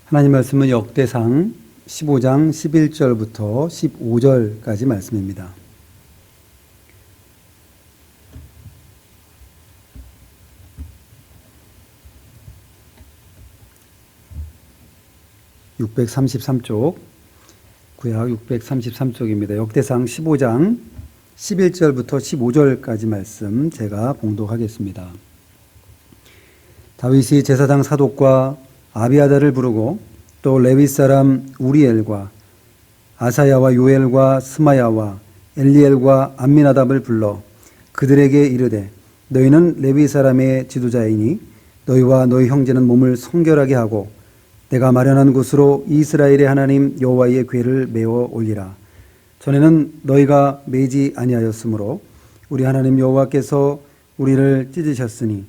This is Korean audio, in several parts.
하나님 말씀은 역대상 15장 11절부터 15절까지 말씀입니다. (633쪽) 구약 633쪽입니다. 역대상 15장 11절부터 15절까지 말씀 제가 봉독하겠습니다. 다윗이 제사장 사독과 아비아달을 부르고 또 레위 사람 우리엘과 아사야와 요엘과 스마야와 엘리엘과 암미나답을 불러 그들에게 이르되 너희는 레위 사람의 지도자이니 너희와 너희 형제는 몸을 성결하게 하고 내가 마련한 곳으로 이스라엘의 하나님 여호와의 궤를 메어 올리라. 전에는 너희가 매지 아니하였으므로 우리 하나님 여호와께서 우리를 찢으셨으니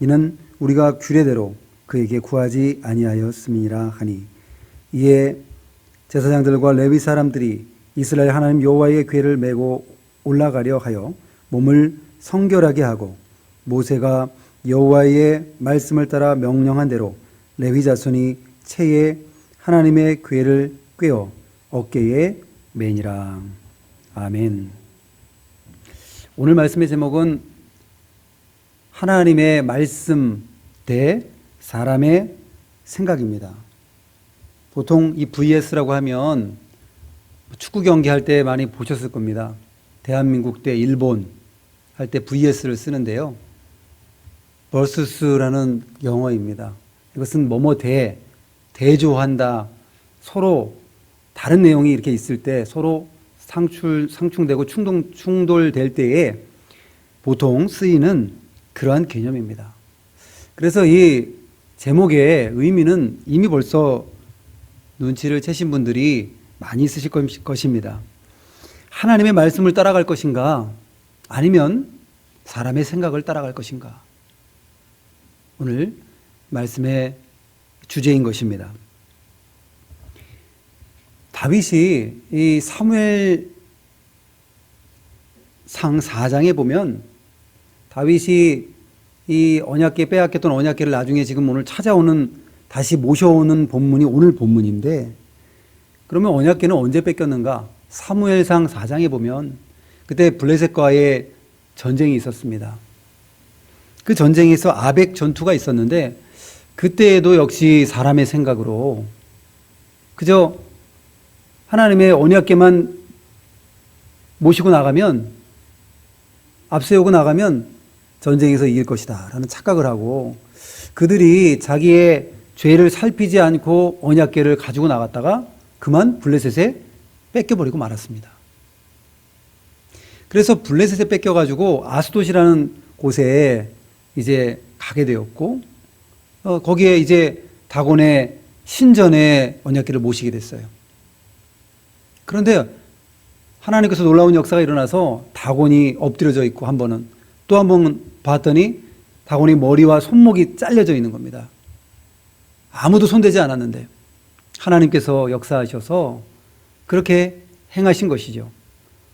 이는 우리가 규례대로 그에게 구하지 아니하였음이라 하니 이에 제사장들과 레위 사람들이 이스라엘 하나님 여호와의 궤를 메고 올라가려 하여 몸을 성결하게 하고 모세가 여호와의 말씀을 따라 명령한 대로 레위 자손이 채에 하나님의 궤를 꿰어 어깨에 매니라. 아멘. 오늘 말씀의 제목은 하나님의 말씀 대 사람의 생각입니다. 보통 이 VS라고 하면 축구 경기 할 때 많이 보셨을 겁니다. 대한민국 대 일본 할 때 VS를 쓰는데요. versus라는 영어입니다. 이것은 뭐뭐 대조한다. 서로 다른 내용이 이렇게 있을 때 서로 상충되고 충돌될 때에 보통 쓰이는 그러한 개념입니다. 그래서 이 제목의 의미는 이미 벌써 눈치를 채신 분들이 많이 있으실 것입니다. 하나님의 말씀을 따라갈 것인가 아니면 사람의 생각을 따라갈 것인가, 오늘 말씀의 주제인 것입니다. 다윗이 이 사무엘상 4장에 보면 다윗이 이 언약궤 빼앗겼던 언약궤를 나중에 지금 오늘 다시 모셔오는 본문이 오늘 본문인데, 그러면 언약궤는 언제 뺏겼는가? 사무엘상 4장에 보면 그때 블레셋과의 전쟁이 있었습니다. 그 전쟁에서 아벡 전투가 있었는데 그때에도 역시 사람의 생각으로 그저 하나님의 언약궤만 모시고 나가면, 앞세우고 나가면 전쟁에서 이길 것이다 라는 착각을 하고 그들이 자기의 죄를 살피지 않고 언약궤를 가지고 나갔다가 그만 블레셋에 뺏겨버리고 말았습니다. 그래서 블레셋에 뺏겨가지고 아스돗이라는 곳에 이제 가게 되었고 거기에 이제 다곤의 신전에 언약궤를 모시게 됐어요. 그런데 하나님께서 놀라운 역사가 일어나서 다곤이 엎드려져 있고 한 번은, 또 한 번 봤더니 다곤이 머리와 손목이 잘려져 있는 겁니다. 아무도 손대지 않았는데 하나님께서 역사하셔서 그렇게 행하신 것이죠.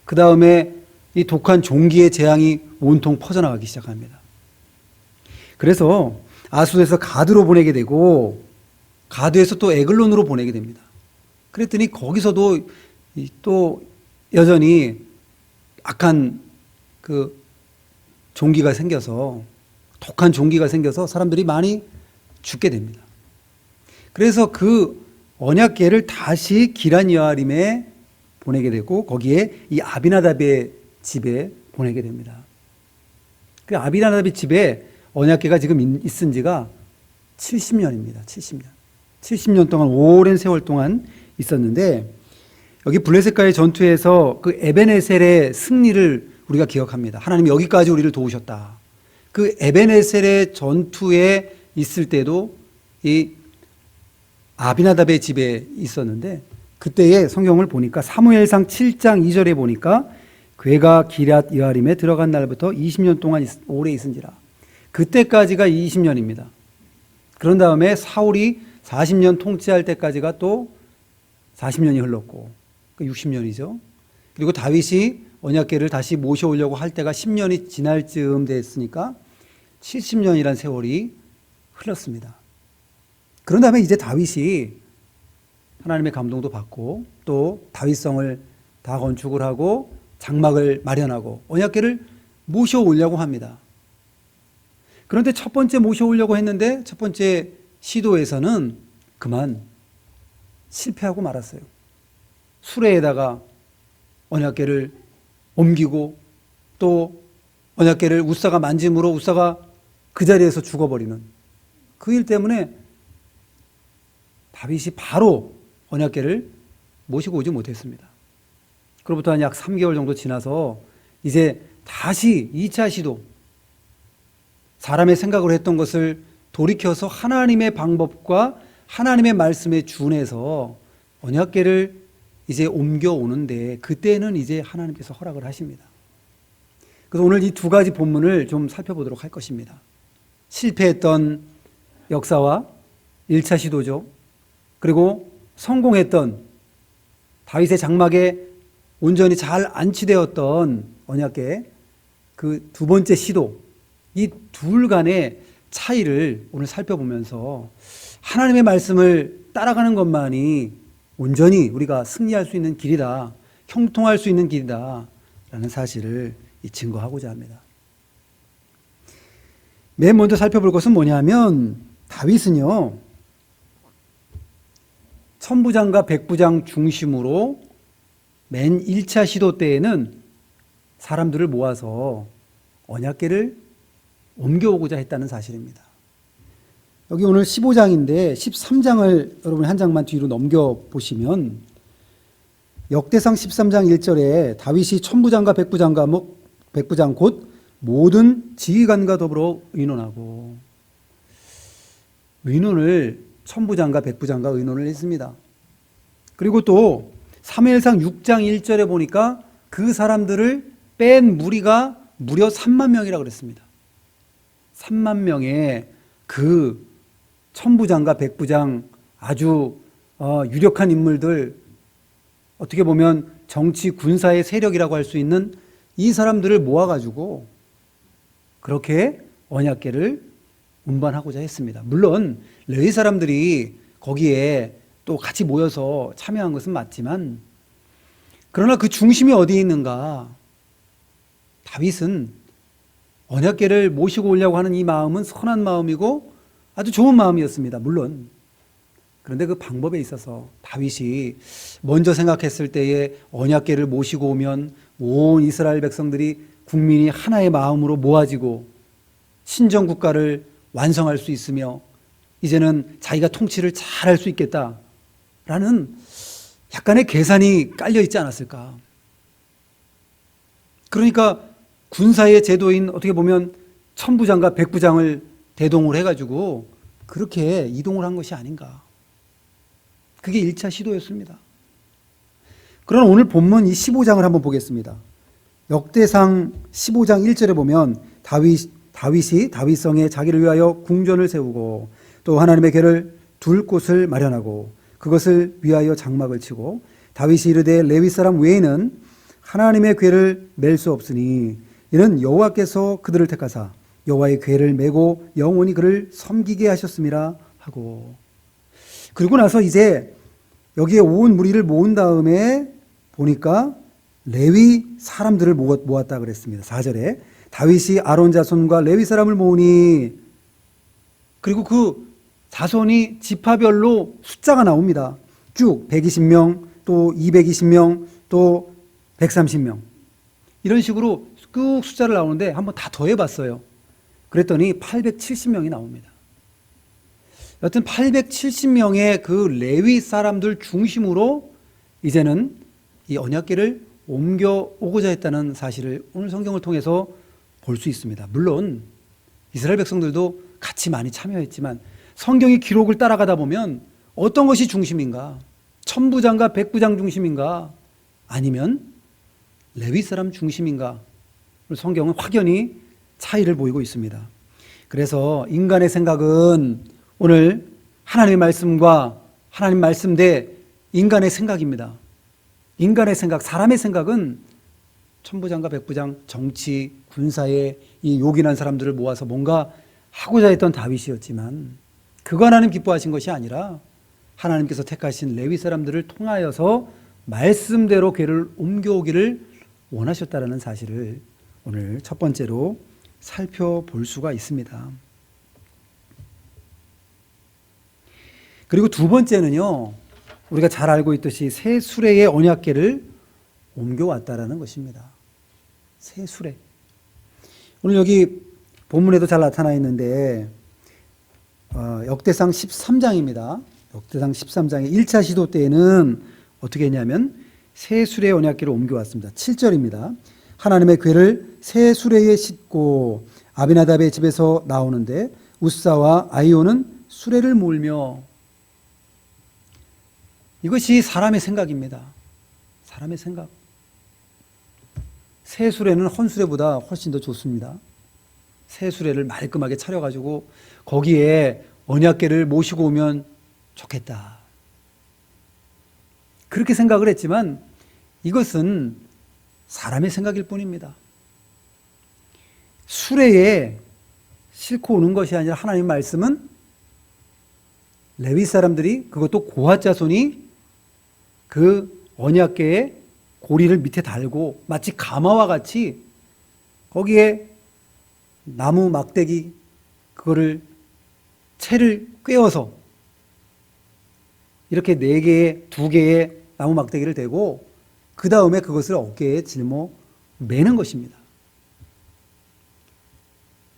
그 다음에 이 독한 종기의 재앙이 온통 퍼져나가기 시작합니다. 그래서 아수에서 가드로 보내게 되고 가드에서 또 에글론으로 보내게 됩니다. 그랬더니 거기서도 또 여전히 악한 그 종기가 생겨서, 독한 종기가 생겨서 사람들이 많이 죽게 됩니다. 그래서 그 언약궤를 다시 기란 여아림에 보내게 되고 거기에 이 아비나답의 집에 보내게 됩니다. 그 아비나답의 집에 언약궤가 지금 있은 지가 70년입니다. 70년 동안, 오랜 세월 동안 있었는데, 여기 블레셋과의 전투에서 그 에벤에셀의 승리를 우리가 기억합니다. 하나님이 여기까지 우리를 도우셨다. 그 에벤에셀의 전투에 있을 때도 이 아비나답의 집에 있었는데, 그때의 성경을 보니까 사무엘상 7장 2절에 보니까 궤가 기럇 여아림에 들어간 날부터 20년 동안 오래 있은지라. 그때까지가 20년입니다. 그런 다음에 사울이 40년 통치할 때까지가 또 40년이 흘렀고 60년이죠. 그리고 다윗이 언약궤를 다시 모셔오려고 할 때가 10년이 지날 즈음 됐으니까 70년이란 세월이 흘렀습니다. 그런 다음에 이제 다윗이 하나님의 감동도 받고 또 다윗성을 다 건축을 하고 장막을 마련하고 언약궤를 모셔오려고 합니다. 그런데 첫 번째 모셔오려고 했는데 첫 번째 시도에서는 그만 실패하고 말았어요. 수레에다가 언약궤를 옮기고 또 언약궤를 웃사가 만짐으로 웃사가 그 자리에서 죽어버리는 그 일 때문에 다윗이 바로 언약궤를 모시고 오지 못했습니다. 그로부터 한 약 3개월 정도 지나서 이제 다시 2차 시도, 사람의 생각으로 했던 것을 돌이켜서 하나님의 방법과 하나님의 말씀에 준해서 언약궤를 이제 옮겨오는데 그때는 이제 하나님께서 허락을 하십니다. 그래서 오늘 이 두 가지 본문을 좀 살펴보도록 할 것입니다. 실패했던 역사와 1차 시도죠. 그리고 성공했던 다윗의 장막에 온전히 잘 안치되었던 언약궤 그 두 번째 시도, 이 둘 간의 차이를 오늘 살펴보면서 하나님의 말씀을 따라가는 것만이 온전히 우리가 승리할 수 있는 길이다, 형통할 수 있는 길이다 라는 사실을 증거하고자 합니다. 맨 먼저 살펴볼 것은 뭐냐면 다윗은요 천부장과 백부장 중심으로 맨 1차 시도 때에는 사람들을 모아서 언약궤를 옮겨오고자 했다는 사실입니다. 여기 오늘 15장인데 13장을 여러분이 한 장만 뒤로 넘겨보시면 역대상 13장 1절에 다윗이 천부장과 백부장 곧 모든 지휘관과 더불어 의논하고, 의논을 천부장과 백부장과 의논을 했습니다. 그리고 또 사무엘상 6장 1절에 보니까 그 사람들을 뺀 무리가 무려 3만 명이라고 그랬습니다. 3만 명의 그 천부장과 백부장 아주 유력한 인물들, 어떻게 보면 정치 군사의 세력이라고 할 수 있는 이 사람들을 모아가지고 그렇게 언약궤를 운반하고자 했습니다. 물론 레위 사람들이 거기에 또 같이 모여서 참여한 것은 맞지만, 그러나 그 중심이 어디에 있는가? 다윗은 언약궤를 모시고 오려고 하는 이 마음은 선한 마음이고 아주 좋은 마음이었습니다. 물론. 그런데 그 방법에 있어서 다윗이 먼저 생각했을 때에 언약궤를 모시고 오면 온 이스라엘 백성들이 국민이 하나의 마음으로 모아지고 신정 국가를 완성할 수 있으며 이제는 자기가 통치를 잘할 수 있겠다라는 약간의 계산이 깔려 있지 않았을까. 그러니까 군사의 제도인 어떻게 보면 천부장과 백부장을 대동을 해가지고 그렇게 이동을 한 것이 아닌가. 그게 1차 시도였습니다. 그러나 오늘 본문 이 15장을 한번 보겠습니다. 역대상 15장 1절에 보면 다윗이 다윗성에 자기를 위하여 궁전을 세우고 또 하나님의 궤를 둘 곳을 마련하고 그것을 위하여 장막을 치고 다윗이 이르되 레위 사람 외에는 하나님의 궤를 맬 수 없으니 이는 여호와께서 그들을 택하사 여호와의 궤를 메고 영원히 그를 섬기게 하셨음이라 하고, 그리고 나서 이제 여기에 온 무리를 모은 다음에 보니까 레위 사람들을 모았다 그랬습니다. 4절에 다윗이 아론 자손과 레위 사람을 모으니, 그리고 그 자손이 지파별로 숫자가 나옵니다. 쭉 120명, 또 220명, 또 130명 이런 식으로 쭉 숫자를 나오는데 한번 다 더해봤어요. 그랬더니 870명이 나옵니다. 여튼 870명의 그 레위 사람들 중심으로 이제는 이 언약궤를 옮겨오고자 했다는 사실을 오늘 성경을 통해서 볼 수 있습니다. 물론 이스라엘 백성들도 같이 많이 참여했지만 성경의 기록을 따라가다 보면 어떤 것이 중심인가? 천부장과 백부장 중심인가? 아니면 레위 사람 중심인가? 성경은 확연히 차이를 보이고 있습니다. 그래서 인간의 생각은 오늘 하나님의 말씀과 하나님 말씀 대 인간의 생각입니다. 인간의 생각, 사람의 생각은 천부장과 백부장, 정치, 군사에 이 요긴한 사람들을 모아서 뭔가 하고자 했던 다윗이었지만 그거 하나님 기뻐하신 것이 아니라 하나님께서 택하신 레위 사람들을 통하여서 말씀대로 궤를 옮겨오기를 원하셨다라는 사실을 오늘 첫 번째로 살펴볼 수가 있습니다. 그리고 두 번째는요, 우리가 잘 알고 있듯이 새 수레의 언약궤를 옮겨왔다라는 것입니다. 새 수레. 오늘 여기 본문에도 잘 나타나 있는데 역대상 13장입니다. 역대상 13장의 1차 시도 때에는 어떻게 했냐면 새 수레의 언약궤를 옮겨왔습니다. 7절입니다. 하나님의 궤를 새 수레에 싣고 아비나답의 집에서 나오는데 우사와 아히오는 수레를 몰며. 이것이 사람의 생각입니다. 사람의 생각. 새 수레는 헌수레보다 훨씬 더 좋습니다. 새 수레를 말끔하게 차려가지고 거기에 언약궤를 모시고 오면 좋겠다. 그렇게 생각을 했지만 이것은 사람의 생각일 뿐입니다. 수레에 싣고 오는 것이 아니라 하나님의 말씀은 레위 사람들이, 그것도 고핫 자손이 그 언약궤에 고리를 밑에 달고 마치 가마와 같이 거기에 나무 막대기 그거를 채를 꿰어서 이렇게 4개의 2개의 나무 막대기를 대고 그 다음에 그것을 어깨에 짊어 매는 것입니다.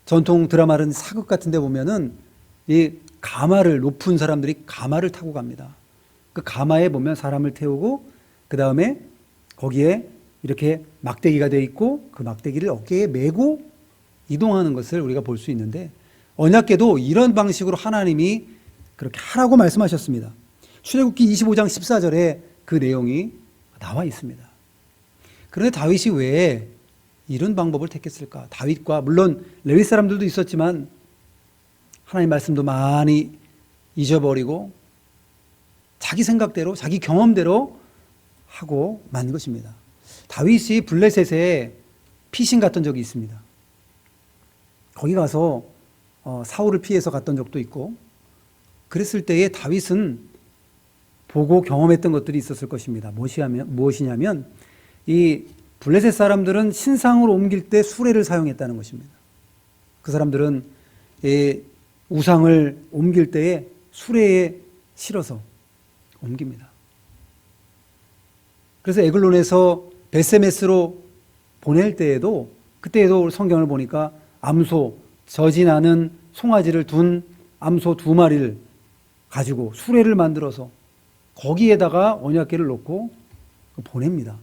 전통 드라마는 사극 같은 데 보면은 이 가마를, 높은 사람들이 가마를 타고 갑니다. 그 가마에 보면 사람을 태우고 그 다음에 거기에 이렇게 막대기가 되어 있고 그 막대기를 어깨에 메고 이동하는 것을 우리가 볼 수 있는데 언약궤도 이런 방식으로 하나님이 그렇게 하라고 말씀하셨습니다. 출애굽기 25장 14절에 그 내용이 나와 있습니다. 그런데 다윗이 왜 이런 방법을 택했을까? 다윗과 물론 레위 사람들도 있었지만 하나님 말씀도 많이 잊어버리고 자기 생각대로 자기 경험대로 하고 만 것입니다. 다윗이 블레셋에 피신 갔던 적이 있습니다. 거기 가서 사울을 피해서 갔던 적도 있고 그랬을 때에 다윗은 보고 경험했던 것들이 있었을 것입니다. 무엇이냐면 이 블레셋 사람들은 신상을 옮길 때 수레를 사용했다는 것입니다. 그 사람들은 이 우상을 옮길 때에 수레에 실어서 옮깁니다. 그래서 에글론에서 베세메스로 보낼 때에도 그때에도 성경을 보니까 암소, 젖이 나는 송아지를 둔 암소 2마리를 가지고 수레를 만들어서 거기에다가 언약궤를 놓고 보냅니다.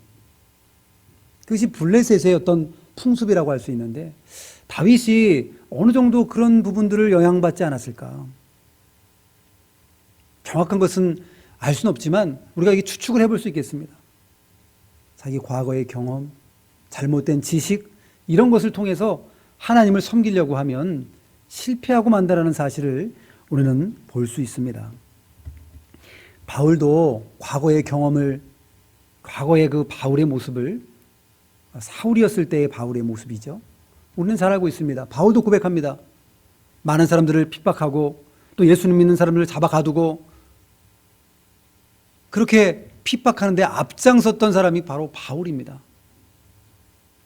그것이 블레셋의 어떤 풍습이라고 할 수 있는데 다윗이 어느 정도 그런 부분들을 영향받지 않았을까? 정확한 것은 알 수는 없지만 우리가 이게 추측을 해볼 수 있겠습니다. 자기 과거의 경험, 잘못된 지식 이런 것을 통해서 하나님을 섬기려고 하면 실패하고 만다라는 사실을 우리는 볼 수 있습니다. 바울도 과거의 경험을, 과거의 그 바울의 모습을, 사울이었을 때의 바울의 모습이죠. 우리는 잘 알고 있습니다. 바울도 고백합니다. 많은 사람들을 핍박하고 또 예수님 믿는 사람들을 잡아 가두고 그렇게 핍박하는데 앞장섰던 사람이 바로 바울입니다.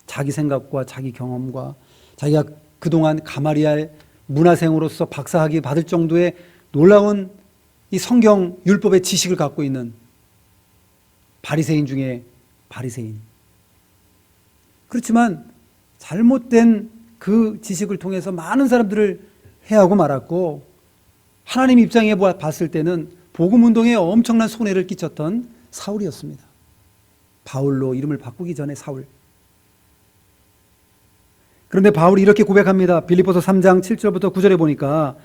자기 생각과 자기 경험과 자기가 그동안 가마리알 문화생으로서 박사학위 받을 정도의 놀라운 이 성경 율법의 지식을 갖고 있는 바리새인 중에 바리새인. 그렇지만 잘못된 그 지식을 통해서 많은 사람들을 해하고 말았고 하나님 입장에 봤을 때는 복음운동에 엄청난 손해를 끼쳤던 사울이었습니다. 바울로 이름을 바꾸기 전에 사울. 그런데 바울이 이렇게 고백합니다. 빌립보서 3장 7절부터 9절에 보니까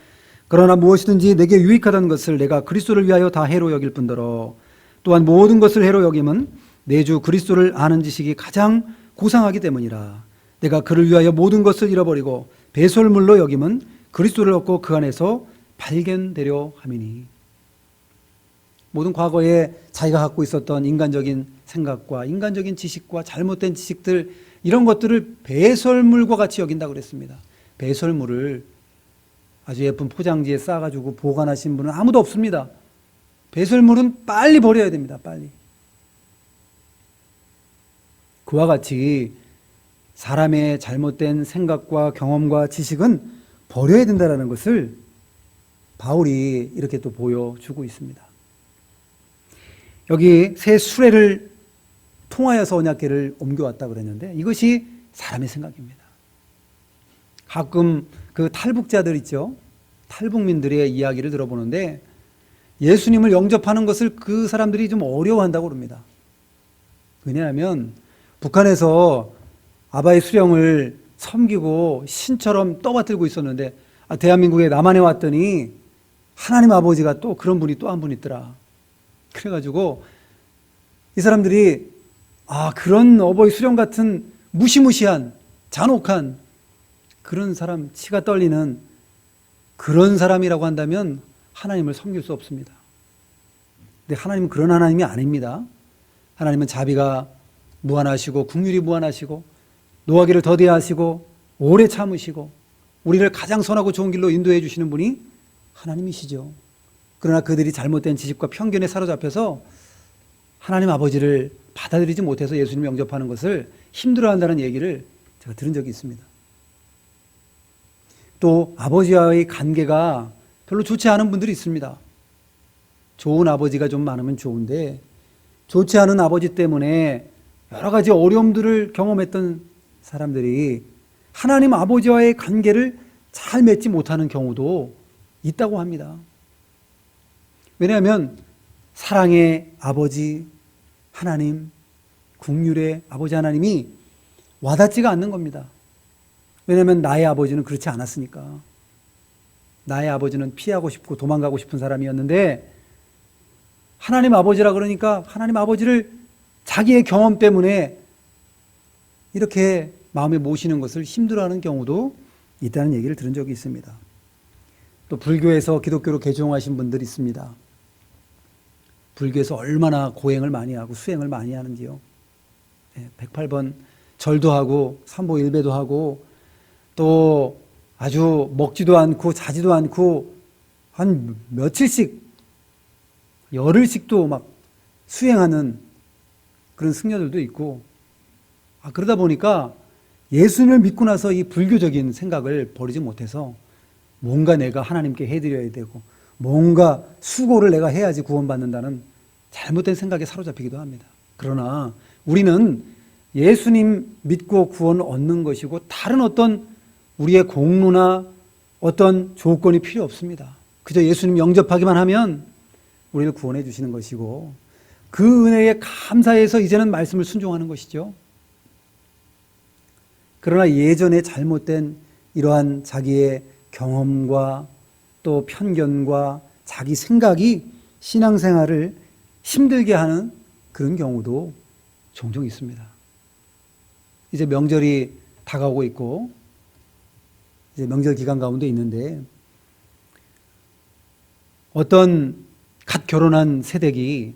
그러나 무엇이든지 내게 유익하다는 것을 내가 그리스도를 위하여 다 해로 여길 뿐더러 또한 모든 것을 해로 여김은 내 주 그리스도를 아는 지식이 가장 고상하기 때문이라. 내가 그를 위하여 모든 것을 잃어버리고 배설물로 여김은 그리스도를 얻고 그 안에서 발견되려 함이니. 모든 과거에 자기가 갖고 있었던 인간적인 생각과 인간적인 지식과 잘못된 지식들 이런 것들을 배설물과 같이 여긴다고 그랬습니다. 배설물을 아주 예쁜 포장지에 싸가지고 보관하신 분은 아무도 없습니다. 배설물은 빨리 버려야 됩니다. 빨리. 그와 같이 사람의 잘못된 생각과 경험과 지식은 버려야 된다는 것을 바울이 이렇게 또 보여주고 있습니다. 여기 새 수레를 통하여서 언약궤를 옮겨왔다 그랬는데 이것이 사람의 생각입니다. 가끔 그 탈북자들 있죠. 탈북민들의 이야기를 들어보는데 예수님을 영접하는 것을 그 사람들이 좀 어려워한다고 그럽니다. 왜냐하면 북한에서 아바이 수령을 섬기고 신처럼 떠받들고 있었는데 대한민국에 남한에 왔더니 하나님 아버지가 또 그런 분이 또 한 분 있더라. 그래가지고 이 사람들이 그런 어버이 수령 같은 무시무시한 잔혹한 그런 사람, 치가 떨리는 그런 사람이라고 한다면 하나님을 섬길 수 없습니다. 근데 하나님은 그런 하나님이 아닙니다. 하나님은 자비가 무한하시고 긍휼이 무한하시고 노하기를 더디하시고 오래 참으시고 우리를 가장 선하고 좋은 길로 인도해 주시는 분이 하나님이시죠. 그러나 그들이 잘못된 지식과 편견에 사로잡혀서 하나님 아버지를 받아들이지 못해서 예수님 영접하는 것을 힘들어한다는 얘기를 제가 들은 적이 있습니다. 또 아버지와의 관계가 별로 좋지 않은 분들이 있습니다. 좋은 아버지가 좀 많으면 좋은데 좋지 않은 아버지 때문에 여러 가지 어려움들을 경험했던 사람들이 하나님 아버지와의 관계를 잘 맺지 못하는 경우도 있다고 합니다. 왜냐하면 사랑의 아버지 하나님, 긍휼의 아버지 하나님이 와닿지가 않는 겁니다. 왜냐하면 나의 아버지는 그렇지 않았으니까. 나의 아버지는 피하고 싶고 도망가고 싶은 사람이었는데 하나님 아버지라 그러니까 하나님 아버지를 자기의 경험 때문에 이렇게 마음에 모시는 것을 힘들어하는 경우도 있다는 얘기를 들은 적이 있습니다. 또 불교에서 기독교로 개종하신 분들이 있습니다. 불교에서 얼마나 고행을 많이 하고 수행을 많이 하는지요. 108번 절도 하고 삼보일배도 하고 또 아주 먹지도 않고 자지도 않고 한 며칠씩 열흘씩도 막 수행하는 그런 승려들도 있고 그러다 보니까 예수님을 믿고 나서 이 불교적인 생각을 버리지 못해서 뭔가 내가 하나님께 해드려야 되고 뭔가 수고를 내가 해야지 구원받는다는 잘못된 생각에 사로잡히기도 합니다. 그러나 우리는 예수님 믿고 구원을 얻는 것이고 다른 어떤 우리의 공로나 어떤 조건이 필요 없습니다. 그저 예수님 영접하기만 하면 우리를 구원해 주시는 것이고 그 은혜에 감사해서 이제는 말씀을 순종하는 것이죠. 그러나 예전에 잘못된 이러한 자기의 경험과 또 편견과 자기 생각이 신앙생활을 힘들게 하는 그런 경우도 종종 있습니다. 이제 명절이 다가오고 있고 이제 명절 기간 가운데 있는데 어떤 갓 결혼한 새댁이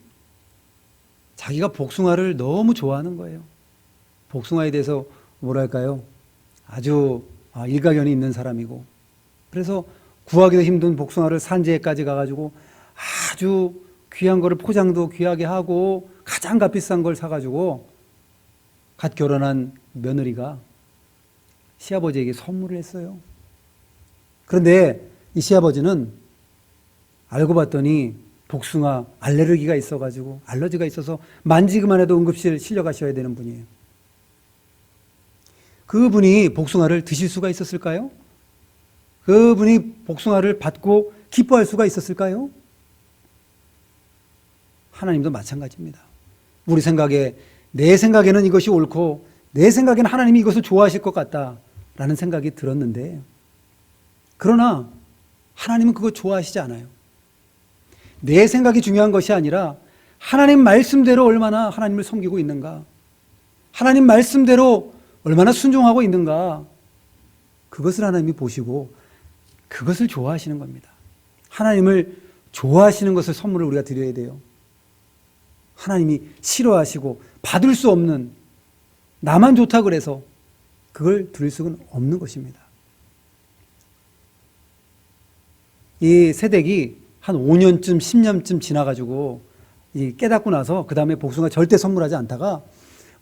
자기가 복숭아를 너무 좋아하는 거예요. 복숭아에 대해서 뭐랄까요? 아주 일가견이 있는 사람이고 그래서 구하기도 힘든 복숭아를 산지에까지 가가지고 아주 귀한 거를 포장도 귀하게 하고 가장 값비싼 걸 사가지고 갓 결혼한 며느리가 시아버지에게 선물을 했어요. 그런데 이 시아버지는 알고 봤더니 복숭아 알레르기가 있어가지고 알러지가 있어서 만지기만 해도 응급실 실려가셔야 되는 분이에요. 그분이 복숭아를 드실 수가 있었을까요? 그분이 복숭아를 받고 기뻐할 수가 있었을까요? 하나님도 마찬가지입니다. 우리 생각에 내 생각에는 이것이 옳고 내 생각에는 하나님이 이것을 좋아하실 것 같다라는 생각이 들었는데 그러나 하나님은 그거 좋아하시지 않아요. 내 생각이 중요한 것이 아니라 하나님 말씀대로 얼마나 하나님을 섬기고 있는가, 하나님 말씀대로 얼마나 순종하고 있는가, 그것을 하나님이 보시고 그것을 좋아하시는 겁니다. 하나님을 좋아하시는 것을 선물을 우리가 드려야 돼요. 하나님이 싫어하시고 받을 수 없는, 나만 좋다 그래서 그걸 드릴 수는 없는 것입니다. 이 세댁이 한 5년쯤 10년쯤 지나가지고 이 깨닫고 나서 그 다음에 복숭아 절대 선물하지 않다가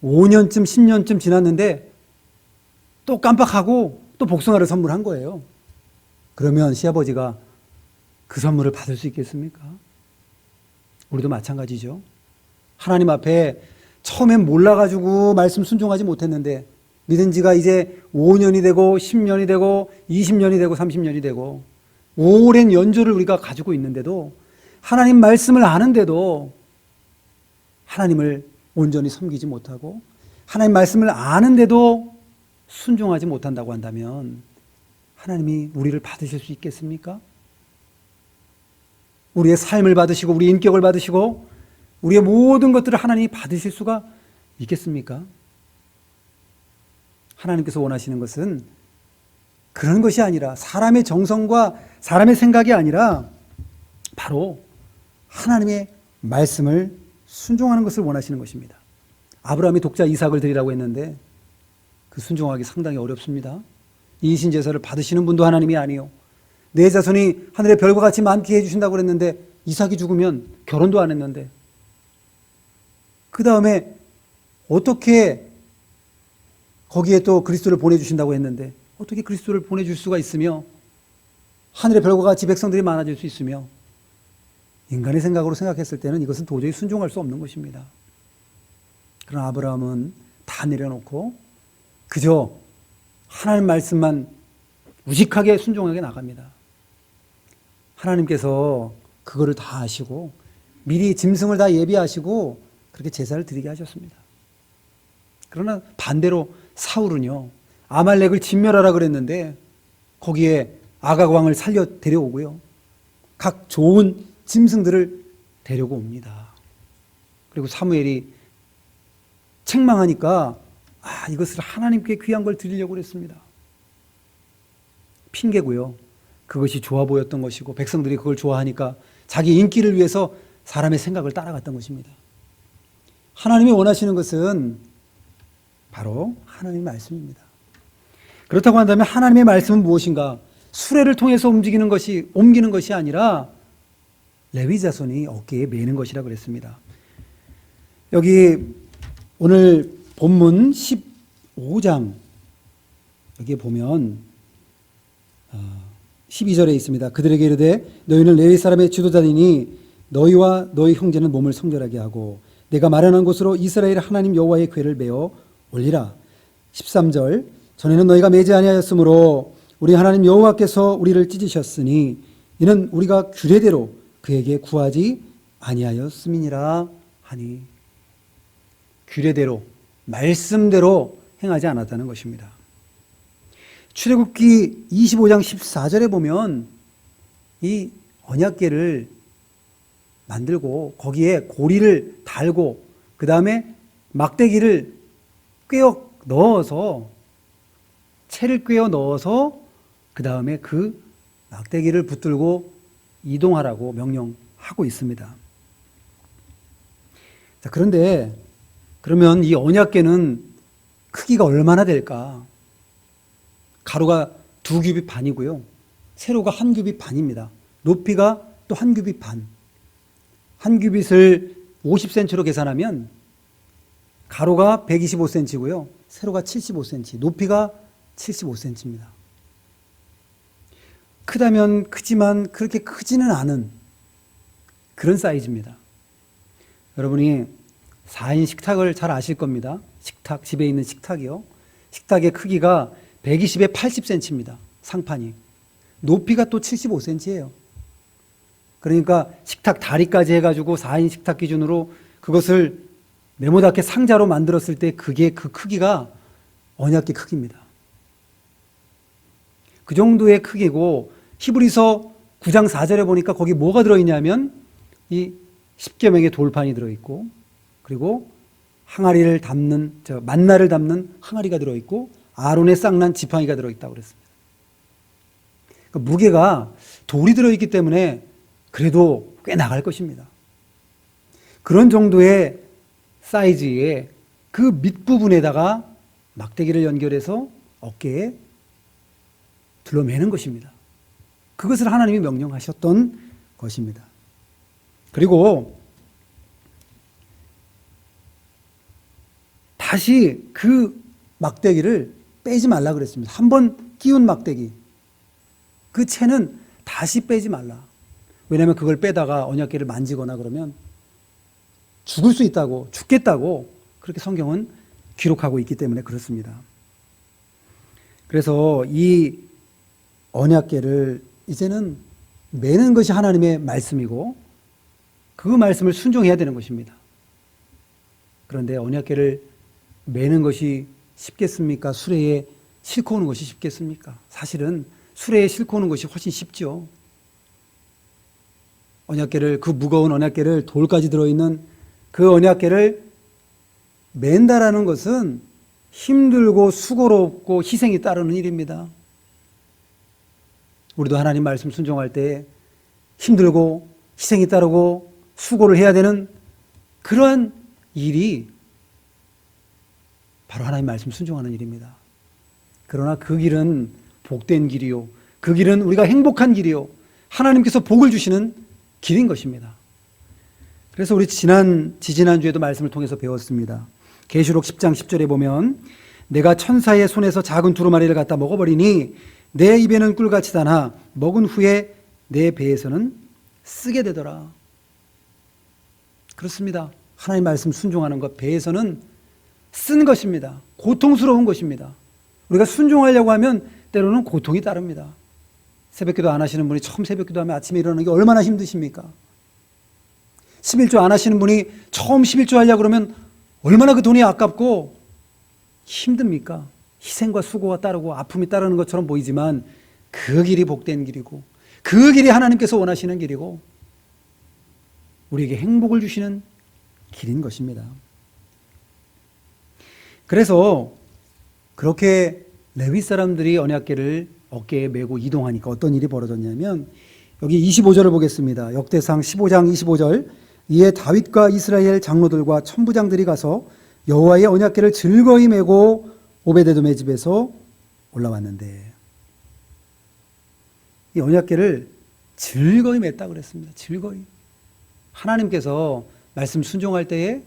5년쯤 10년쯤 지났는데 또 깜빡하고 또 복숭아를 선물한 거예요. 그러면 시아버지가 그 선물을 받을 수 있겠습니까? 우리도 마찬가지죠. 하나님 앞에 처음엔 몰라가지고 말씀 순종하지 못했는데 믿은 지가 이제 5년이 되고 10년이 되고 20년이 되고 30년이 되고 오랜 연조를 우리가 가지고 있는데도 하나님 말씀을 아는데도 하나님을 온전히 섬기지 못하고 하나님 말씀을 아는데도 순종하지 못한다고 한다면 하나님이 우리를 받으실 수 있겠습니까? 우리의 삶을 받으시고 우리의 인격을 받으시고 우리의 모든 것들을 하나님이 받으실 수가 있겠습니까? 하나님께서 원하시는 것은 그런 것이 아니라 사람의 정성과 사람의 생각이 아니라 바로 하나님의 말씀을 순종하는 것을 원하시는 것입니다. 아브라함이 독자 이삭을 드리라고 했는데 그 순종하기 상당히 어렵습니다. 이신 제사를 받으시는 분도 하나님이 아니요. 내 자손이 하늘의 별과 같이 많게 해주신다고 그랬는데 이삭이 죽으면 결혼도 안 했는데 그 다음에 어떻게 거기에 또 그리스도를 보내주신다고 했는데 어떻게 그리스도를 보내줄 수가 있으며 하늘의 별과 같이 백성들이 많아질 수 있으며 인간의 생각으로 생각했을 때는 이것은 도저히 순종할 수 없는 것입니다. 그러나 아브라함은 다 내려놓고 그저 하나님 말씀만 우직하게 순종하게 나갑니다. 하나님께서 그거를 다 아시고 미리 짐승을 다 예비하시고 그렇게 제사를 드리게 하셨습니다. 그러나 반대로 사울은요, 아말렉을 진멸하라 그랬는데 거기에 아각 왕을 살려 데려오고요, 각 좋은 짐승들을 데리고 옵니다. 그리고 사무엘이 책망하니까 이것을 하나님께 귀한 걸 드리려고 그랬습니다. 핑계고요. 그것이 좋아 보였던 것이고 백성들이 그걸 좋아하니까 자기 인기를 위해서 사람의 생각을 따라갔던 것입니다. 하나님이 원하시는 것은 바로 하나님의 말씀입니다. 그렇다고 한다면 하나님의 말씀은 무엇인가? 수레를 통해서 옮기는 것이 아니라 레위 자손이 어깨에 매는 것이라 그랬습니다. 여기 오늘 본문 15장 여기에 보면 12절에 있습니다. 그들에게 이르되 너희는 레위 사람의 지도자이니 너희와 너희 형제는 몸을 성결하게 하고 내가 마련한 곳으로 이스라엘 하나님 여호와의 궤를 메어 올리라. 13절 전에는 너희가 매지 아니하였으므로 우리 하나님 여호와께서 우리를 찢으셨으니 이는 우리가 규례대로 그에게 구하지 아니하였음이니라 하니, 규례대로 말씀대로 행하지 않았다는 것입니다. 출애굽기 25장 14절에 보면 이 언약궤를 만들고 거기에 고리를 달고 그 다음에 막대기를 꿰어 넣어서 채를 꿰어 넣어서 그 다음에 그 막대기를 붙들고 이동하라고 명령하고 있습니다. 자, 그런데 그러면 이 언약궤는 크기가 얼마나 될까? 가로가 2규빗 반이고요. 세로가 1규빗 반입니다. 높이가 또 1규빗 반. 1규빗을 50cm로 계산하면 가로가 125cm고요. 세로가 75cm, 높이가 75cm입니다. 크다면 크지만 그렇게 크지는 않은 그런 사이즈입니다. 여러분이 4인 식탁을 잘 아실 겁니다. 식탁, 집에 있는 식탁이요. 식탁의 크기가 120에 80cm입니다. 상판이. 높이가 또 75cm예요. 그러니까 식탁 다리까지 해가지고 4인 식탁 기준으로 그것을 네모나게 상자로 만들었을 때 그게 그 크기가 언약궤 크기입니다. 그 정도의 크기고 히브리서 9장 4절에 보니까 거기 뭐가 들어있냐면 이 10개 명의 돌판이 들어있고 그리고 항아리를 담는 만나를 담는 항아리가 들어있고 아론의 쌍난 지팡이가 들어있다고 그랬습니다. 그러니까 무게가 돌이 들어있기 때문에 그래도 꽤 나갈 것입니다. 그런 정도의 사이즈의 그 밑부분에다가 막대기를 연결해서 어깨에 둘러매는 것입니다. 그것을 하나님이 명령하셨던 것입니다. 그리고 다시 그 막대기를 빼지 말라 그랬습니다. 한번 끼운 막대기, 그 채는 다시 빼지 말라. 왜냐하면 그걸 빼다가 언약궤를 만지거나 그러면 죽을 수 있다고, 죽겠다고 그렇게 성경은 기록하고 있기 때문에 그렇습니다. 그래서 이 언약궤를 이제는 매는 것이 하나님의 말씀이고 그 말씀을 순종해야 되는 것입니다. 그런데 언약궤를 매는 것이 쉽겠습니까? 수레에 싣고 오는 것이 쉽겠습니까? 사실은 수레에 싣고 오는 것이 훨씬 쉽죠. 언약궤를, 그 무거운 언약궤를, 돌까지 들어있는 그 언약궤를 맨다라는 것은 힘들고 수고롭고 희생이 따르는 일입니다. 우리도 하나님 말씀 순종할 때 힘들고 희생이 따르고 수고를 해야 되는 그러한 일이 바로 하나님 말씀 순종하는 일입니다. 그러나 그 길은 복된 길이요, 그 길은 우리가 행복한 길이요, 하나님께서 복을 주시는 길인 것입니다. 그래서 우리 지지난주에도 말씀을 통해서 배웠습니다. 계시록 10장 10절에 보면 내가 천사의 손에서 작은 두루마리를 갖다 먹어버리니 내 입에는 꿀같이 다나 먹은 후에 내 배에서는 쓰게 되더라. 그렇습니다. 하나님 말씀 순종하는 것, 배에서는 쓴 것입니다. 고통스러운 것입니다. 우리가 순종하려고 하면 때로는 고통이 따릅니다. 새벽기도 안 하시는 분이 처음 새벽기도 하면 아침에 일어나는 게 얼마나 힘드십니까? 11조 안 하시는 분이 처음 11조 하려고 그러면 얼마나 그 돈이 아깝고 힘듭니까? 희생과 수고가 따르고 아픔이 따르는 것처럼 보이지만 그 길이 복된 길이고 그 길이 하나님께서 원하시는 길이고 우리에게 행복을 주시는 길인 것입니다. 그래서 그렇게 레위 사람들이 언약궤를 어깨에 메고 이동하니까 어떤 일이 벌어졌냐면 여기 25절을 보겠습니다. 역대상 15장 25절 이에 다윗과 이스라엘 장로들과 천부장들이 가서 여호와의 언약궤를 즐거이 메고 오베데돔의 집에서 올라왔는데 이 언약궤를 즐거이 맸다 그랬습니다. 즐거이. 하나님께서 말씀 순종할 때에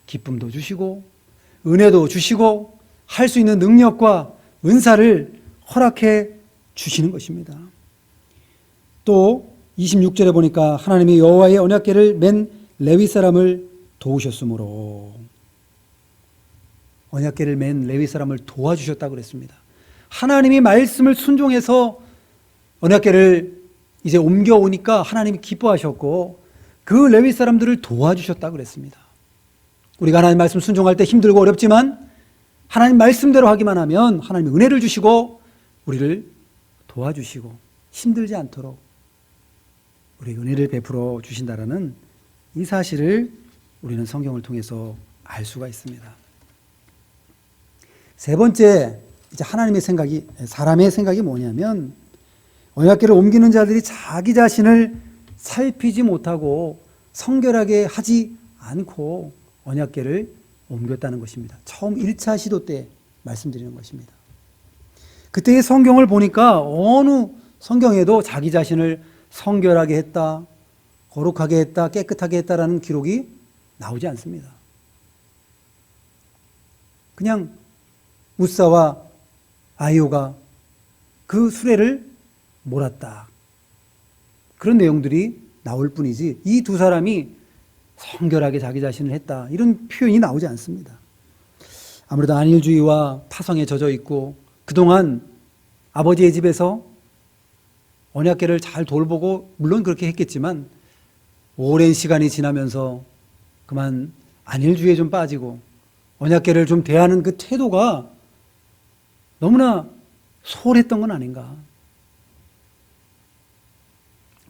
기쁨도 주시고 은혜도 주시고 할 수 있는 능력과 은사를 허락해 주시는 것입니다. 또 26절에 보니까 하나님이 여호와의 언약궤를 맨 레위 사람을 도우셨으므로 언약궤를 맨 레위 사람을 도와주셨다고 그랬습니다. 하나님이 말씀을 순종해서 언약궤를 이제 옮겨오니까 하나님이 기뻐하셨고 그 레위 사람들을 도와주셨다고 그랬습니다. 우리가 하나님 말씀 순종할 때 힘들고 어렵지만 하나님 말씀대로 하기만 하면 하나님이 은혜를 주시고 우리를 도와주시고 힘들지 않도록 우리 은혜를 베풀어 주신다라는 이 사실을 우리는 성경을 통해서 알 수가 있습니다. 세 번째, 이제 하나님의 생각이, 사람의 생각이 뭐냐면 언약궤를 옮기는 자들이 자기 자신을 살피지 못하고 성결하게 하지 않고 언약궤를 옮겼다는 것입니다. 처음 1차 시도 때 말씀드리는 것입니다. 그때의 성경을 보니까 어느 성경에도 자기 자신을 성결하게 했다, 거룩하게 했다, 깨끗하게 했다라는 기록이 나오지 않습니다. 그냥 무사와 아이오가 그 수레를 몰았다. 그런 내용들이 나올 뿐이지 이 두 사람이 성결하게 자기 자신을 했다. 이런 표현이 나오지 않습니다. 아무래도 안일주의와 타성에 젖어 있고 그동안 아버지의 집에서 언약궤를 잘 돌보고 물론 그렇게 했겠지만 오랜 시간이 지나면서 그만 안일주의에 좀 빠지고 언약궤를 좀 대하는 그 태도가 너무나 소홀했던 건 아닌가.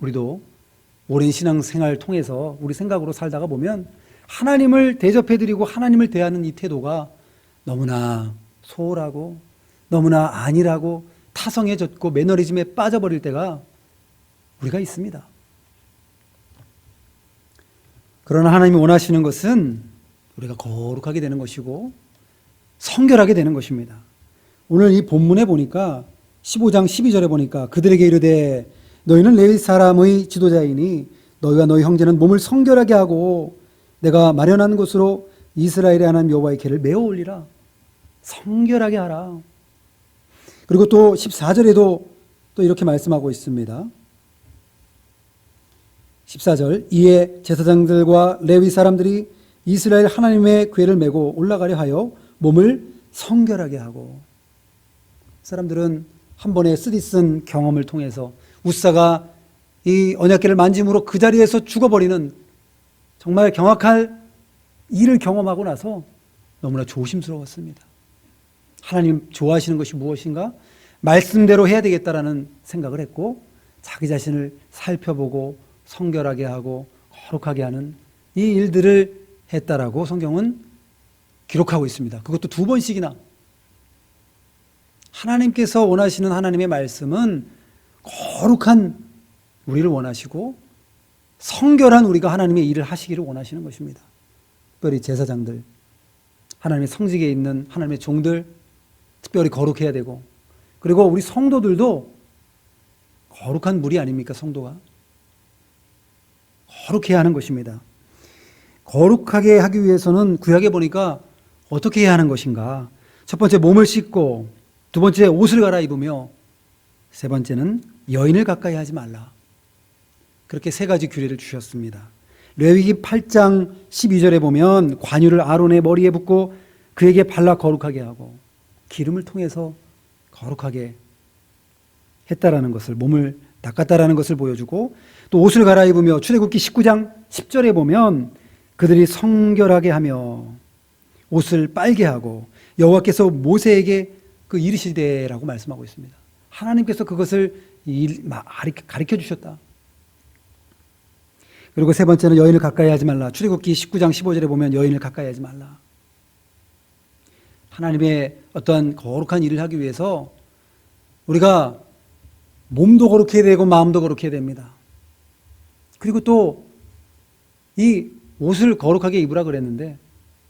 우리도 오랜 신앙생활을 통해서 우리 생각으로 살다가 보면 하나님을 대접해드리고 하나님을 대하는 이 태도가 너무나 소홀하고 너무나 안일하고 타성에 젖고 매너리즘에 빠져버릴 때가 우리가 있습니다. 그러나 하나님이 원하시는 것은 우리가 거룩하게 되는 것이고 성결하게 되는 것입니다. 오늘 이 본문에 보니까 15장 12절에 보니까 그들에게 이르되 너희는 레위 사람의 지도자이니 너희와 너희 형제는 몸을 성결하게 하고 내가 마련한 곳으로 이스라엘의 하나님 여호와의 궤를 메어 올리라. 성결하게 하라. 그리고 또 14절에도 또 이렇게 말씀하고 있습니다. 14절, 이에 제사장들과 레위 사람들이 이스라엘 하나님의 궤를 메고 올라가려 하여 몸을 성결하게 하고, 사람들은 한 번의 쓰디쓴 경험을 통해서 우사가 이 언약궤를 만짐으로 그 자리에서 죽어버리는 정말 경악할 일을 경험하고 나서 너무나 조심스러웠습니다. 하나님 좋아하시는 것이 무엇인가? 말씀대로 해야 되겠다라는 생각을 했고, 자기 자신을 살펴보고 성결하게 하고 거룩하게 하는 이 일들을 했다라고 성경은 기록하고 있습니다. 그것도 2번씩이나. 하나님께서 원하시는 하나님의 말씀은 거룩한 우리를 원하시고 성결한 우리가 하나님의 일을 하시기를 원하시는 것입니다. 특별히 제사장들, 하나님의 성직에 있는 하나님의 종들 특별히 거룩해야 되고, 그리고 우리 성도들도 거룩한 무리 아닙니까? 성도가 거룩해야 하는 것입니다. 거룩하게 하기 위해서는 구약에 보니까 어떻게 해야 하는 것인가? 첫 번째, 몸을 씻고, 두 번째, 옷을 갈아입으며, 세 번째는 여인을 가까이 하지 말라. 그렇게 3가지 규례를 주셨습니다. 레위기 8장 12절에 보면 관유를 아론의 머리에 붓고 그에게 발라 거룩하게 하고 기름을 통해서 거룩하게 했다라는 것을, 몸을 닦았다라는 것을 보여주고, 또 옷을 갈아입으며 출애굽기 19장 10절에 보면 그들이 성결하게 하며 옷을 빨게 하고 여호와께서 모세에게 그 이르시되라고 말씀하고 있습니다. 하나님께서 그것을 가르쳐 주셨다. 그리고 세 번째는 여인을 가까이 하지 말라. 출애굽기 19장 15절에 보면 여인을 가까이 하지 말라. 하나님의 어떠한 거룩한 일을 하기 위해서 우리가 몸도 거룩해야 되고 마음도 거룩해야 됩니다. 그리고 또 이 옷을 거룩하게 입으라 그랬는데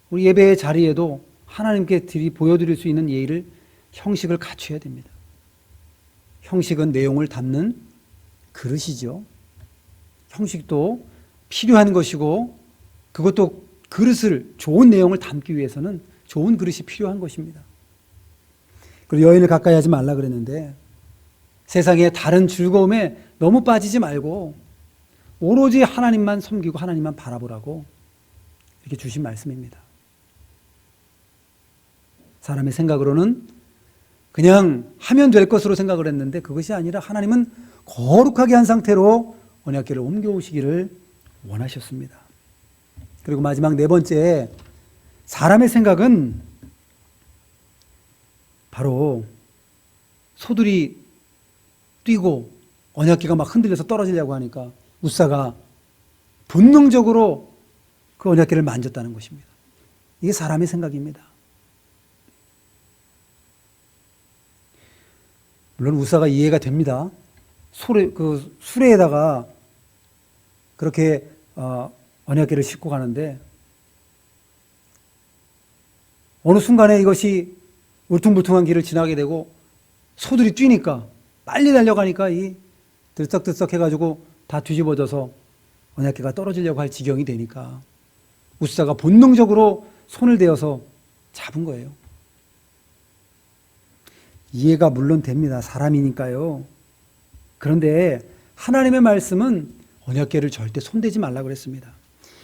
우리 예배의 자리에도 하나님께 보여드릴 수 있는 예의를, 형식을 갖춰야 됩니다. 형식은 내용을 담는 그릇이죠. 형식도 필요한 것이고, 그것도 그릇을, 좋은 내용을 담기 위해서는 좋은 그릇이 필요한 것입니다. 그리고 여인을 가까이 하지 말라 그랬는데 세상의 다른 즐거움에 너무 빠지지 말고 오로지 하나님만 섬기고 하나님만 바라보라고 이렇게 주신 말씀입니다. 사람의 생각으로는 그냥 하면 될 것으로 생각을 했는데 그것이 아니라 하나님은 거룩하게 한 상태로 언약궤를 옮겨오시기를 원하셨습니다. 그리고 마지막 4번째, 사람의 생각은 바로 소들이 뛰고 언약궤가 막 흔들려서 떨어지려고 하니까 우사가 본능적으로 그 언약궤를 만졌다는 것입니다. 이게 사람의 생각입니다. 물론 우사가 이해가 됩니다. 수레에다가 그렇게 언약궤를 싣고 가는데 어느 순간에 이것이 울퉁불퉁한 길을 지나게 되고 소들이 뛰니까, 빨리 달려가니까 이 들썩들썩 해가지고 다 뒤집어져서 언약궤가 떨어지려고 할 지경이 되니까 우사가 본능적으로 손을 대어서 잡은 거예요. 이해가 물론 됩니다. 사람이니까요. 그런데 하나님의 말씀은 언약궤를 절대 손대지 말라고 그랬습니다.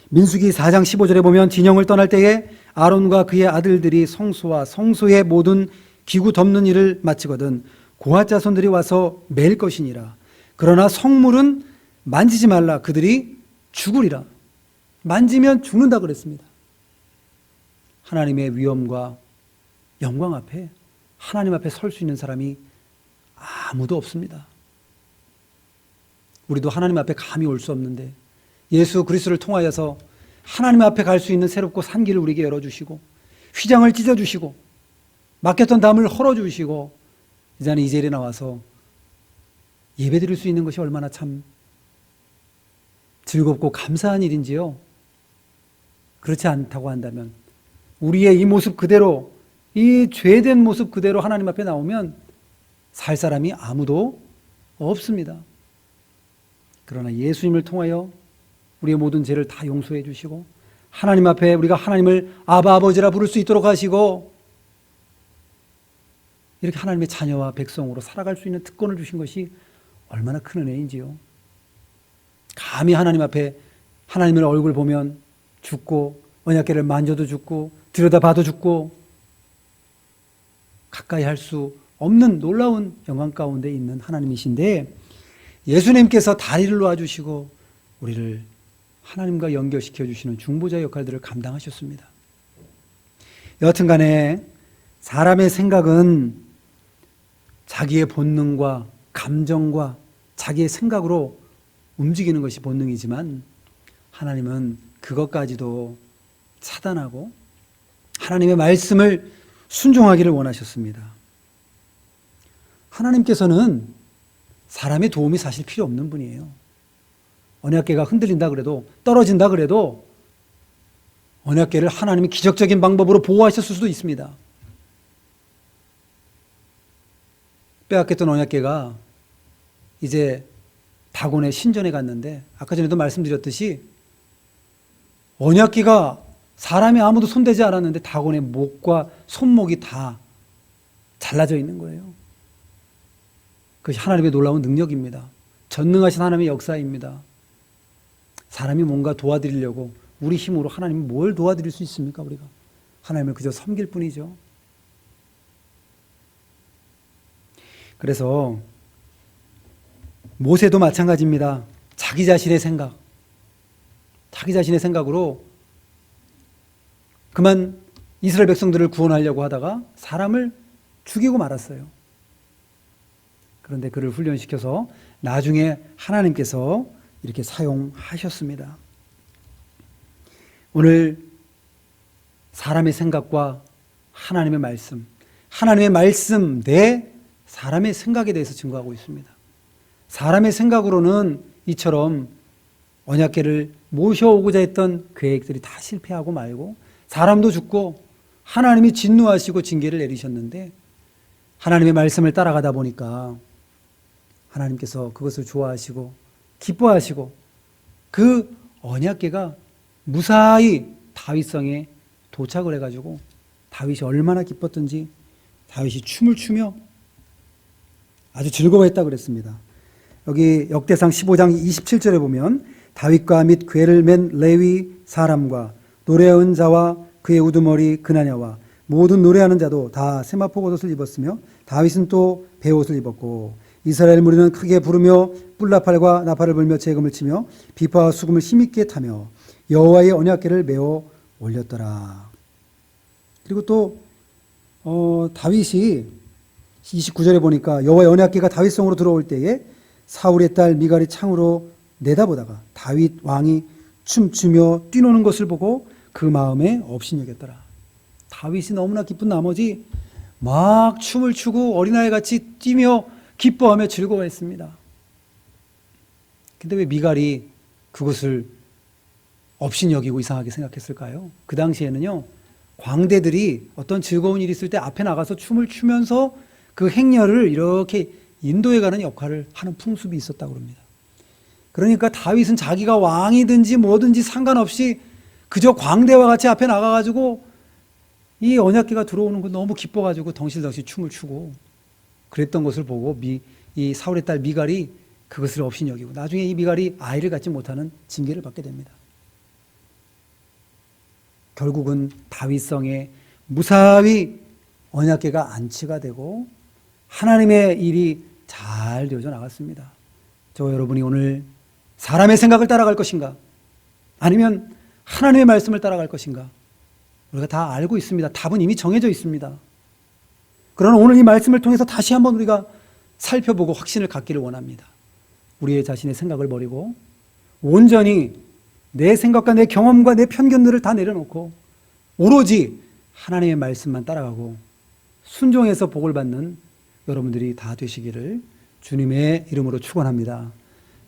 민수기 4장 15절에 보면 진영을 떠날 때에 아론과 그의 아들들이 성소와 성소의 모든 기구 덮는 일을 마치거든 고핫 자손들이 와서 맬 것이니라. 그러나 성물은 만지지 말라. 그들이 죽으리라. 만지면 죽는다 그랬습니다. 하나님의 위엄과 영광 앞에, 하나님 앞에 설 수 있는 사람이 아무도 없습니다. 우리도 하나님 앞에 감히 올 수 없는데 예수 그리스도를 통하여서 하나님 앞에 갈 수 있는 새롭고 산 길을 우리에게 열어주시고 휘장을 찢어주시고 막혔던 담을 헐어주시고 이제는 이 자리에 나와서 예배드릴 수 있는 것이 얼마나 참 즐겁고 감사한 일인지요. 그렇지 않다고 한다면 우리의 이 모습 그대로, 이 죄된 모습 그대로 하나님 앞에 나오면 살 사람이 아무도 없습니다. 그러나 예수님을 통하여 우리의 모든 죄를 다 용서해 주시고 하나님 앞에 우리가 하나님을 아바 아버지라 부를 수 있도록 하시고 이렇게 하나님의 자녀와 백성으로 살아갈 수 있는 특권을 주신 것이 얼마나 큰 은혜인지요. 감히 하나님 앞에 하나님의 얼굴 보면 죽고 언약궤를 만져도 죽고 들여다봐도 죽고 가까이 할 수 없는 놀라운 영광 가운데 있는 하나님이신데 예수님께서 다리를 놓아주시고 우리를 하나님과 연결시켜 주시는 중보자 역할들을 감당하셨습니다. 여하튼 간에 사람의 생각은 자기의 본능과 감정과 자기의 생각으로 움직이는 것이 본능이지만 하나님은 그것까지도 차단하고 하나님의 말씀을 순종하기를 원하셨습니다. 하나님께서는 사람의 도움이 사실 필요 없는 분이에요. 언약궤가 흔들린다 그래도 떨어진다 그래도 언약궤를 하나님이 기적적인 방법으로 보호하셨을 수도 있습니다. 빼앗겼던 언약궤가 이제 다곤의 신전에 갔는데 아까 전에도 말씀드렸듯이 언약궤가 사람이 아무도 손대지 않았는데 다곤의 목과 손목이 다 잘라져 있는 거예요. 그것이 하나님의 놀라운 능력입니다. 전능하신 하나님의 역사입니다. 사람이 뭔가 도와드리려고 우리 힘으로 하나님이 뭘 도와드릴 수 있습니까? 우리가 하나님을 그저 섬길 뿐이죠. 그래서 모세도 마찬가지입니다. 자기 자신의 생각으로 그만 이스라엘 백성들을 구원하려고 하다가 사람을 죽이고 말았어요. 그런데 그를 훈련시켜서 나중에 하나님께서 이렇게 사용하셨습니다. 오늘 사람의 생각과 하나님의 말씀 내 사람의 생각에 대해서 증거하고 있습니다. 사람의 생각으로는 이처럼 언약궤를 모셔오고자 했던 계획들이 다 실패하고 말고 사람도 죽고 하나님이 진노하시고 징계를 내리셨는데 하나님의 말씀을 따라가다 보니까 하나님께서 그것을 좋아하시고 기뻐하시고 그 언약궤가 무사히 다윗성에 도착을 해가지고 다윗이 얼마나 기뻤던지 다윗이 춤을 추며 아주 즐거워했다고 그랬습니다. 여기 역대상 15장 27절에 보면 다윗과 및 궤를 맨 레위 사람과 노래하는 자와 그의 우두머리 그나냐와 모든 노래하는 자도 다 세마포 겉옷을 입었으며 다윗은 또 베옷을 입었고 이스라엘 무리는 크게 부르며 뿔나팔과 나팔을 불며 재금을 치며 비파와 수금을 힘있게 타며 여호와의 언약궤를 메어 올렸더라. 그리고 또 다윗이 29절에 보니까 여호와의 언약궤가 다윗성으로 들어올 때에 사울의 딸 미갈이 창으로 내다보다가 다윗 왕이 춤추며 뛰노는 것을 보고 그 마음에 업신여겼더라. 다윗이 너무나 기쁜 나머지 막 춤을 추고 어린아이같이 뛰며 기뻐하며 즐거워했습니다. 근데 왜 미갈이 그것을 업신여기고 이상하게 생각했을까요? 그 당시에는요, 광대들이 어떤 즐거운 일이 있을 때 앞에 나가서 춤을 추면서 그 행렬을 이렇게 인도해가는 역할을 하는 풍습이 있었다고 합니다. 그러니까 다윗은 자기가 왕이든지 뭐든지 상관없이 그저 광대와 같이 앞에 나가가지고 이 언약궤가 들어오는 거 너무 기뻐가지고 덩실덩실 춤을 추고 그랬던 것을 보고 이 사울의 딸 미갈이 그것을 업신여기고 나중에 이 미갈이 아이를 갖지 못하는 징계를 받게 됩니다. 결국은 다윗성에 무사히 언약궤가 안치가 되고 하나님의 일이 잘 되어져 나갔습니다. 저 여러분이 오늘 사람의 생각을 따라갈 것인가? 아니면 하나님의 말씀을 따라갈 것인가? 우리가 다 알고 있습니다. 답은 이미 정해져 있습니다. 그러나 오늘 이 말씀을 통해서 다시 한번 우리가 살펴보고 확신을 갖기를 원합니다. 우리의 자신의 생각을 버리고 온전히 내 생각과 내 경험과 내 편견들을 다 내려놓고 오로지 하나님의 말씀만 따라가고 순종해서 복을 받는 여러분들이 다 되시기를 주님의 이름으로 축원합니다.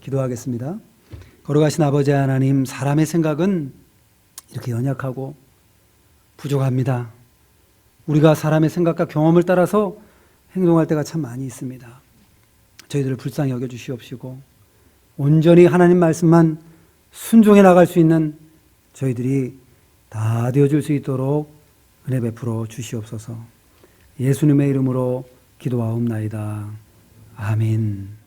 기도하겠습니다. 거룩하신 아버지 하나님, 사람의 생각은 이렇게 연약하고 부족합니다. 우리가 사람의 생각과 경험을 따라서 행동할 때가 참 많이 있습니다. 저희들을 불쌍히 여겨주시옵시고 온전히 하나님 말씀만 순종해 나갈 수 있는 저희들이 다 되어줄 수 있도록 은혜 베풀어 주시옵소서. 예수님의 이름으로 기도하옵나이다. 아멘.